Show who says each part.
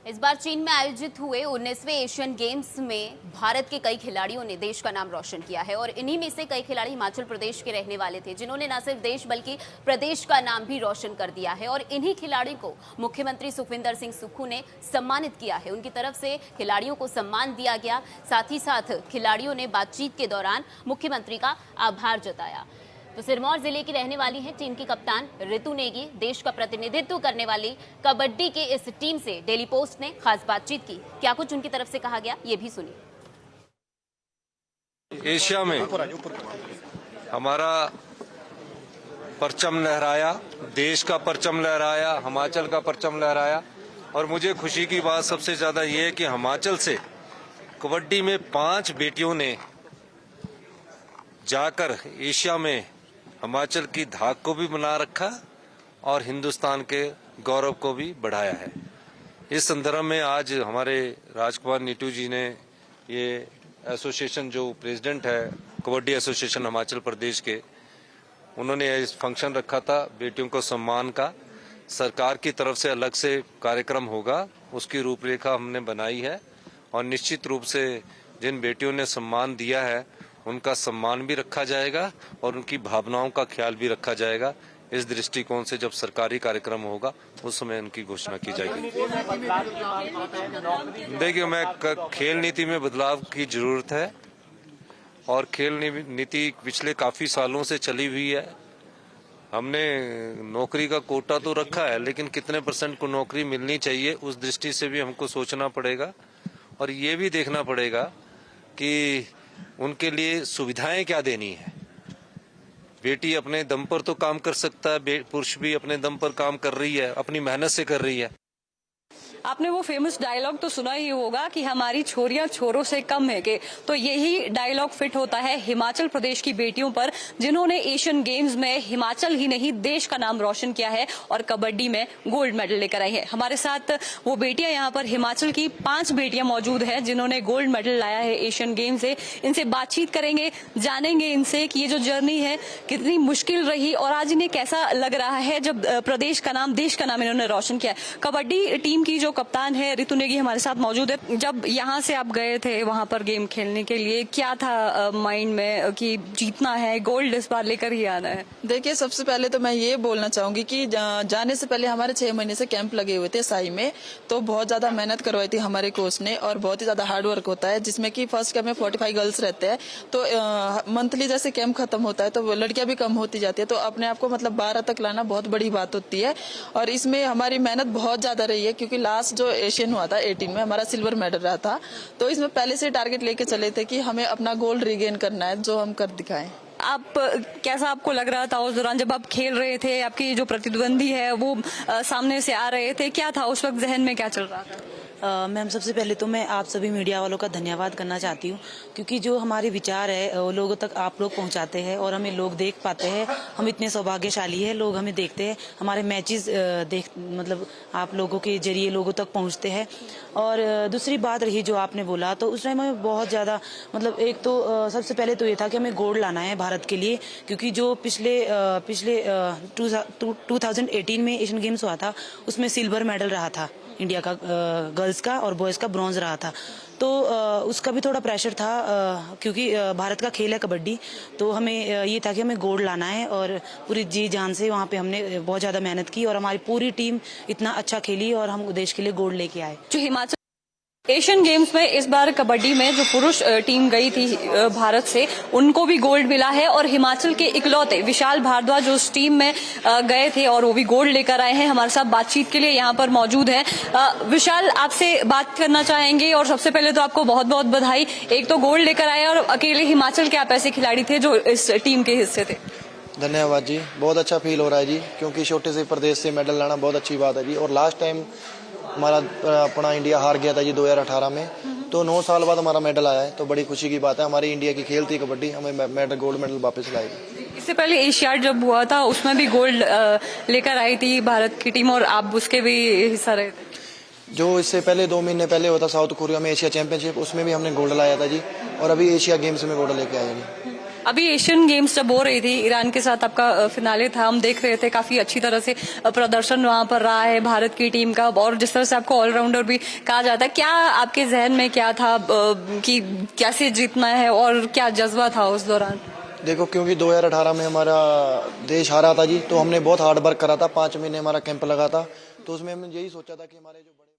Speaker 1: इस बार चीन में आयोजित हुए 19वें एशियन गेम्स में भारत के कई खिलाड़ियों ने देश का नाम रोशन किया है और इन्हीं में से कई खिलाड़ी हिमाचल प्रदेश के रहने वाले थे, जिन्होंने न सिर्फ देश बल्कि प्रदेश का नाम भी रोशन कर दिया है। और इन्हीं खिलाड़ियों को मुख्यमंत्री सुखविंदर सिंह सुक्खू ने सम्मानित किया है। उनकी तरफ से खिलाड़ियों को सम्मान दिया गया। साथ ही साथ खिलाड़ियों ने बातचीत के दौरान मुख्यमंत्री का आभार जताया। तो सिरमौर जिले की रहने वाली हैं टीम की कप्तान रितु नेगी। देश का प्रतिनिधित्व करने वाली कबड्डी के इस टीम से डेली पोस्ट ने खास बातचीत की। क्या कुछ उनकी तरफ से कहा गया, ये भी सुनिए।
Speaker 2: एशिया में हमारा परचम लहराया, देश का परचम लहराया, हिमाचल का परचम लहराया। और मुझे खुशी की बात सबसे ज्यादा ये है कि हिमाचल से कबड्डी में 5 बेटियों ने जाकर एशिया में हिमाचल की धाक को भी बना रखा और हिंदुस्तान के गौरव को भी बढ़ाया है। इस संदर्भ में आज हमारे राजकुमार नीटू जी ने ये एसोसिएशन, जो प्रेसिडेंट है कबड्डी एसोसिएशन हिमाचल प्रदेश के, उन्होंने इस फंक्शन रखा था बेटियों को सम्मान का। सरकार की तरफ से अलग से कार्यक्रम होगा, उसकी रूपरेखा हमने बनाई है और निश्चित रूप से जिन बेटियों ने सम्मान दिया है उनका सम्मान भी रखा जाएगा और उनकी भावनाओं का ख्याल भी रखा जाएगा। इस दृष्टिकोण से जब सरकारी कार्यक्रम होगा उस समय उनकी घोषणा की जाएगी। देखिए, मैं खेल नीति में बदलाव की जरूरत है और खेल नीति पिछले काफी सालों से चली हुई है। हमने नौकरी का कोटा तो रखा है, लेकिन कितने % को नौकरी मिलनी चाहिए उस दृष्टि से भी हमको सोचना पड़ेगा और ये भी देखना पड़ेगा कि उनके लिए सुविधाएं क्या देनी है। बेटी अपने दम पर तो काम कर सकता है, पुरुष भी अपने दम पर काम कर रही है, अपनी मेहनत से कर रही है।
Speaker 3: आपने वो फेमस डायलॉग तो सुना ही होगा कि हमारी छोरियां छोरों से कम है के, तो यही डायलॉग फिट होता है हिमाचल प्रदेश की बेटियों पर, जिन्होंने एशियन गेम्स में हिमाचल ही नहीं देश का नाम रोशन किया है और कबड्डी में गोल्ड मेडल लेकर आई है। हमारे साथ वो बेटियां यहाँ पर हिमाचल की 5 बेटियां मौजूद है जिन्होंने गोल्ड मेडल लाया है एशियन गेम्स से। इनसे बातचीत करेंगे, जानेंगे इनसे कि ये जो जर्नी है कितनी मुश्किल रही और आज इन्हें कैसा लग रहा है जब प्रदेश का नाम, देश का नाम इन्होंने रोशन किया है। कबड्डी टीम की जो कप्तान है रितु नेगी हमारे साथ मौजूद है। जब यहाँ से आप गए थे वहां पर गेम खेलने के लिए, क्या था माइंड में कि जीतना है, गोल्ड इस बार लेकर ही आना है?
Speaker 4: देखिए, सबसे पहले तो मैं ये बोलना चाहूंगी कि जाने से पहले हमारे 6 महीने से कैंप लगे हुए थे साई में, तो बहुत ज्यादा मेहनत करवाई थी हमारे कोच ने और बहुत ही ज्यादा हार्ड वर्क होता है, जिसमें कि फर्स्ट कैंप में 45 गर्ल्स रहते हैं। तो मंथली जैसे कैंप खत्म होता है तो लड़कियां भी कम होती जाती है, तो अपने आप को मतलब 12 तक लाना बहुत बड़ी बात होती है। और इसमें हमारी मेहनत बहुत ज्यादा रही है, क्योंकि लास्ट जो एशियन हुआ था 18 में हमारा सिल्वर मेडल रहा था, तो इसमें पहले से टारगेट लेके चले थे कि हमें अपना गोल्ड रिगेन करना है, जो हम कर दिखाएं।
Speaker 3: आप कैसा आपको लग रहा था उस दौरान जब आप खेल रहे थे? आपकी जो प्रतिद्वंदी है वो सामने से आ रहे थे, क्या था उस वक्त जहन में, क्या चल रहा था?
Speaker 5: मैम, सबसे पहले तो मैं आप सभी मीडिया वालों का धन्यवाद करना चाहती हूँ, क्योंकि जो हमारे विचार है वो लोगों तक आप लोग पहुँचाते हैं और हमें लोग देख पाते हैं। हम इतने सौभाग्यशाली है, लोग हमें देखते हैं, हमारे मैचेस मतलब आप लोगों के जरिए लोगों तक पहुँचते हैं। और दूसरी बात रही जो आपने बोला, तो उस टाइम हमें बहुत ज़्यादा मतलब एक तो सबसे पहले तो ये था कि हमें गोल्ड लाना है भारत के लिए, क्योंकि जो पिछले 2018 में एशियन गेम्स हुआ था उसमें सिल्वर मेडल रहा था इंडिया का, गर्ल्स का, और बॉयज का ब्रॉन्ज रहा था। तो उसका भी थोड़ा प्रेशर था, क्योंकि भारत का खेल है कबड्डी, तो हमें ये था कि हमें गोल्ड लाना है और पूरी जी जान से वहाँ पे हमने बहुत ज़्यादा मेहनत की और हमारी पूरी टीम इतना अच्छा खेली और हम देश के लिए गोल्ड लेके आए।
Speaker 3: जो हिमाचल एशियन गेम्स में इस बार कबड्डी में जो पुरुष टीम गई थी भारत से, उनको भी गोल्ड मिला है और हिमाचल के इकलौते विशाल भारद्वाज जो उस टीम में गए थे और वो भी गोल्ड लेकर आए हैं, हमारे साथ बातचीत के लिए यहाँ पर मौजूद है। विशाल, आपसे बात करना चाहेंगे और सबसे पहले तो आपको बहुत बहुत बधाई। एक तो गोल्ड लेकर आए और अकेले हिमाचल के आप ऐसे खिलाड़ी थे जो इस टीम के हिस्से थे।
Speaker 6: धन्यवाद जी, बहुत अच्छा फील हो रहा है जी, क्योंकि छोटे से प्रदेश से मेडल लाना बहुत अच्छी बात है जी। और लास्ट टाइम हमारा अपना इंडिया हार गया था जी 2018 में, तो 9 साल बाद हमारा मेडल आया है, तो बड़ी खुशी की बात है। हमारी इंडिया की खेल थी कबड्डी, हमें गोल्ड मेडल वापस लाएगी।
Speaker 3: इससे पहले एशियाड जब हुआ था उसमें भी गोल्ड लेकर आई थी भारत की टीम और आप उसके भी हिस्सा रहे थे।
Speaker 6: जो इससे पहले 2 महीने पहले हुआ था साउथ कोरिया में एशिया चैंपियनशिप, उसमें भी हमने गोल्ड लाया था जी, और अभी एशिया गेम्स में गोल्ड लेके आए जी।
Speaker 3: अभी एशियन गेम्स जब हो रही थी, ईरान के साथ आपका फिनाले था, हम देख रहे थे काफी अच्छी तरह से प्रदर्शन वहां पर रहा है भारत की टीम का, और जिस तरह से आपको ऑलराउंडर भी कहा जाता है, क्या आपके जहन में क्या था कि कैसे जीतना है और क्या जज्बा था उस दौरान?
Speaker 6: देखो, क्योंकि 2018 में हमारा देश हारा था जी, तो हमने बहुत हार्ड वर्क करा था, 5 महीने हमारा कैंप लगा था, तो उसमें हमने यही सोचा था कि हमारे जो बड़े